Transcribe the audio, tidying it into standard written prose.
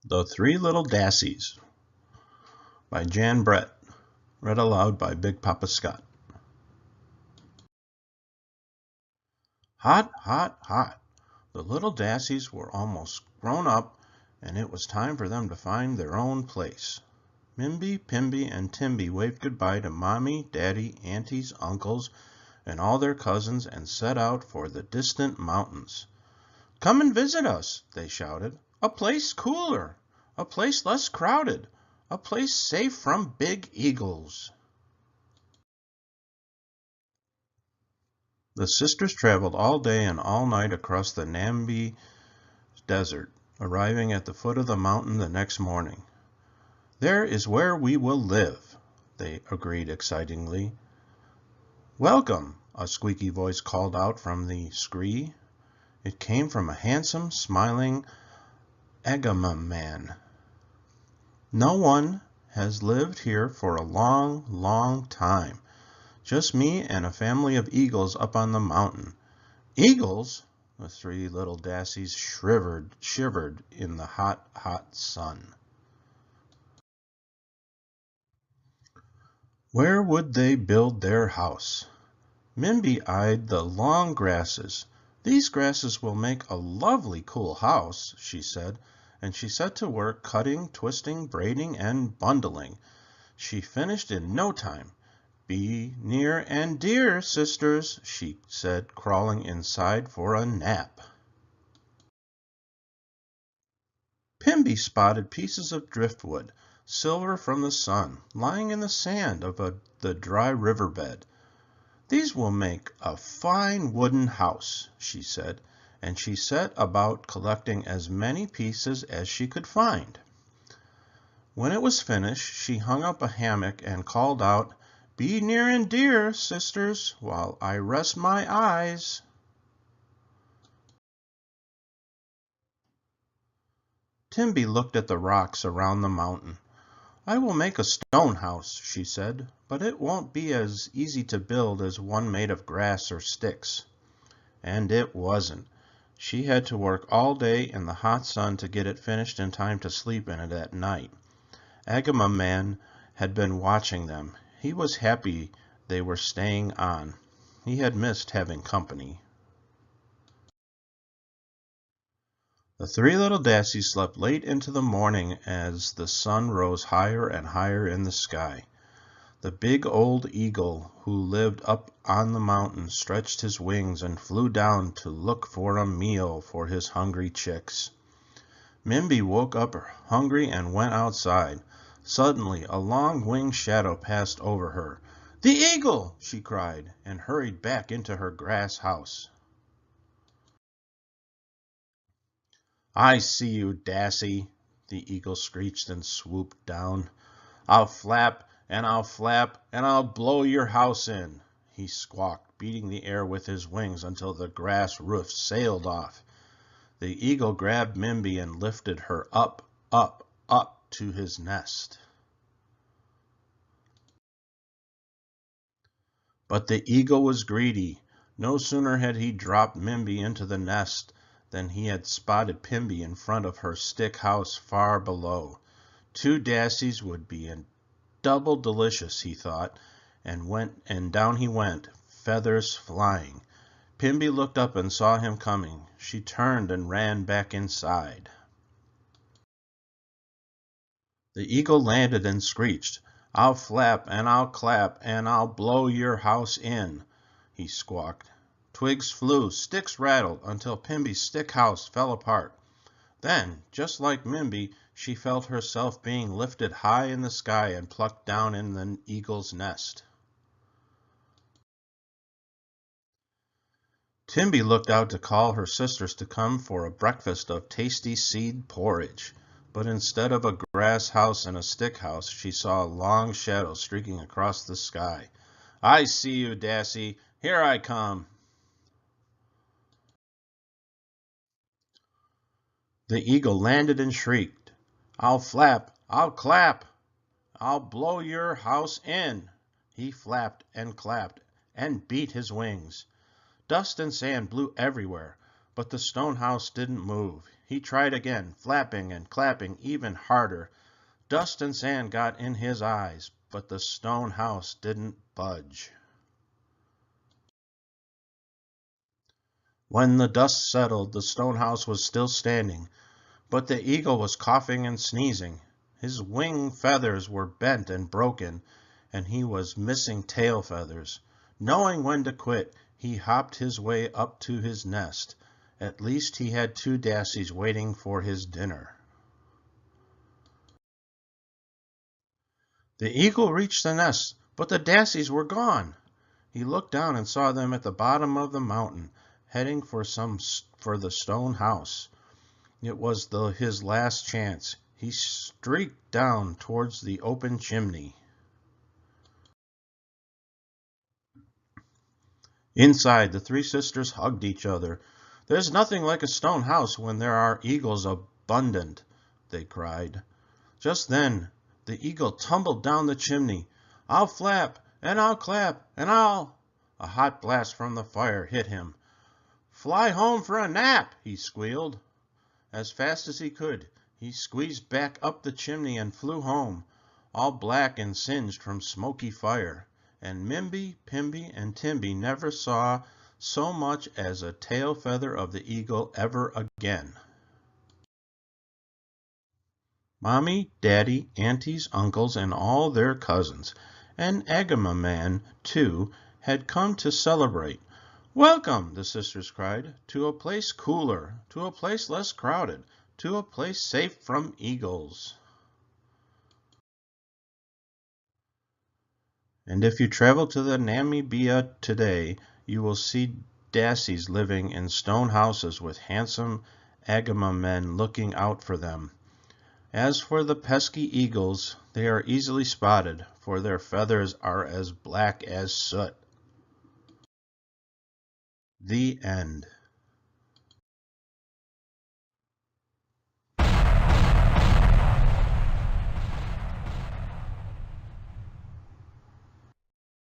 The Three Little Dassies by Jan Brett, read aloud by Big Papa Scott. Hot, hot, hot. The little Dassies were almost grown up, and it was time for them to find their own place. Mimby, Pimby, and Timby waved goodbye to Mommy, Daddy, aunties, uncles, and all their cousins and set out for the distant mountains. "Come and visit us," they shouted. "A place cooler, a place less crowded, a place safe from big eagles." The sisters traveled all day and all night across the Namib desert, arriving at the foot of the mountain the next morning. "There is where we will live," they agreed excitedly. "Welcome," a squeaky voice called out from the scree. It came from a handsome, smiling Agama man. "No one has lived here for a long, long time. Just me and a family of eagles up on the mountain." "Eagles?" The three little Dassies shivered in the hot, hot sun. Where would they build their house? Mimby eyed the long grasses. "These grasses will make a lovely cool house," she said, and she set to work cutting, twisting, braiding, and bundling. She finished in no time. "Be near and dear, sisters," she said, crawling inside for a nap. Pimby spotted pieces of driftwood, silver from the sun, lying in the sand of the dry riverbed. "These will make a fine wooden house," she said, and she set about collecting as many pieces as she could find. When it was finished, she hung up a hammock and called out, "Be near and dear, sisters, while I rest my eyes." Timby looked at the rocks around the mountain. "I will make a stone house," she said, "but it won't be as easy to build as one made of grass or sticks." And it wasn't. She had to work all day in the hot sun to get it finished in time to sleep in it at night. Agama Man had been watching them. He was happy they were staying on. He had missed having company. The three little Dassies slept late into the morning as the sun rose higher and higher in the sky. The big old eagle who lived up on the mountain stretched his wings and flew down to look for a meal for his hungry chicks. Mimby woke up hungry and went outside. Suddenly, a long winged shadow passed over her. "The eagle!" she cried, and hurried back into her grass house. "I see you, Dassie," the eagle screeched and swooped down. "I'll flap, and I'll flap, and I'll blow your house in," he squawked, beating the air with his wings until the grass roof sailed off. The eagle grabbed Mimby and lifted her up, up, up to his nest. But the eagle was greedy. No sooner had he dropped Mimby into the nest than he had spotted Pimby in front of her stick house far below. Two Dassies would be double delicious, he thought, and down he went, feathers flying. Pimby looked up and saw him coming. She turned and ran back inside. The eagle landed and screeched. "I'll flap, and I'll clap, and I'll blow your house in," he squawked. Twigs flew, sticks rattled, until Pimby's stick house fell apart. Then, just like Mimby, she felt herself being lifted high in the sky and plucked down in the eagle's nest. Timby looked out to call her sisters to come for a breakfast of tasty seed porridge. But instead of a grass house and a stick house, she saw a long shadow streaking across the sky. "I see you, Dassie. Here I come." The eagle landed and shrieked, "I'll flap, I'll clap, I'll blow your house in." He flapped and clapped and beat his wings. Dust and sand blew everywhere, but the stone house didn't move. He tried again, flapping and clapping even harder. Dust and sand got in his eyes, but the stone house didn't budge. When the dust settled, the stone house was still standing, but the eagle was coughing and sneezing. His wing feathers were bent and broken, and he was missing tail feathers. Knowing when to quit, he hopped his way up to his nest. At least he had 2 dassies waiting for his dinner. The eagle reached the nest, but the dassies were gone. He looked down and saw them at the bottom of the mountain, heading for the stone house. It was his last chance. He streaked down towards the open chimney. Inside, the 3 sisters hugged each other. "There's nothing like a stone house when there are eagles abundant," they cried. Just then, the eagle tumbled down the chimney. "I'll flap, and I'll clap, and I'll—" A hot blast from the fire hit him. "Fly home for a nap," he squealed. As fast as he could, he squeezed back up the chimney and flew home, all black and singed from smoky fire. And Mimby, Pimby, and Timby never saw so much as a tail feather of the eagle ever again. Mommy, Daddy, aunties, uncles, and all their cousins, and Agamemnon, too, had come to celebrate. "Welcome," the sisters cried, "to a place cooler, to a place less crowded, to a place safe from eagles." And if you travel to the Namibia today, you will see dassies living in stone houses with handsome Agamemnon looking out for them. As for the pesky eagles, they are easily spotted, for their feathers are as black as soot. The end.